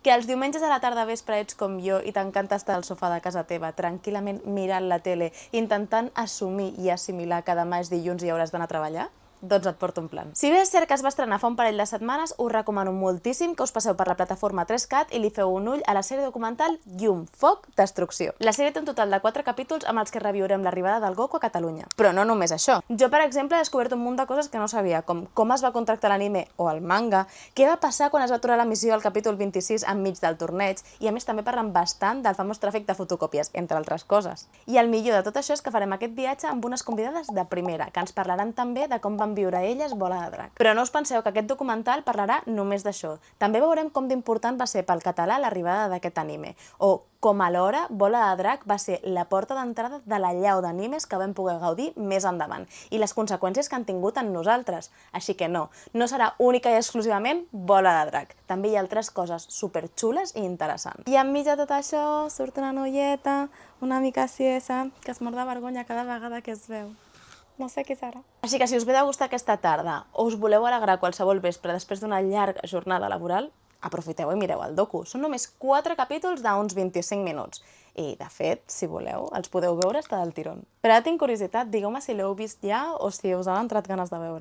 Que els diumenges a la tarda vespre ets com jo i t'encanta estar al sofà de casa teva, tranquil·lament mirant la tele, intentant assumir i assimilar que demà és dilluns i hauràs d'anar a treballar? Doncs et porto un plan. Si bé és cert que es va estrenar fa un parell de setmanes, us recomano moltíssim que us passeu per la plataforma 3CAT i li feu un ull a la sèrie documental Llum, Foc, Destrucció. La sèrie té un total de 4 capítols amb els que reviurem l'arribada del Goku a Catalunya. Però no només això. Jo, per exemple, he descobert un munt de coses que no sabia, com es va contractar l'anime o el manga, què va passar quan es va aturar l'emissió al capítol 26 enmig del torneig, i a més també parlen bastant del famós tràfic de fotocòpies, entre altres coses. I el millor de tot això és que farem aquest viatge amb unes convidades de primera, que ens parlaran també de com van viure elles Bola de Drac. Però no us penseu que aquest documental parlarà només d'això. També veurem com d'important va ser pel català l'arribada d'aquest anime, o com alhora Bola de Drac va ser la porta d'entrada de la llau d'animes que vam poder gaudir més endavant, i les conseqüències que han tingut en nosaltres. Així que no serà única i exclusivament Bola de Drac. També hi ha altres coses superxules i interessants. I enmig de tot això surt una noieta, una mica siesa, que es mor de vergonya cada vegada que es veu. No sé qui serà. Així que si us ve de gustar aquesta tarda o us voleu alegrar qualsevol vespre després d'una llarga jornada laboral, aprofiteu i mireu el docu. Són només 4 capítols d'uns 25 minuts. I, de fet, si voleu, els podeu veure estar del tirón. Però ara tinc curiositat, digueu-me si l'heu vist ja o si us han entrat ganes de veure.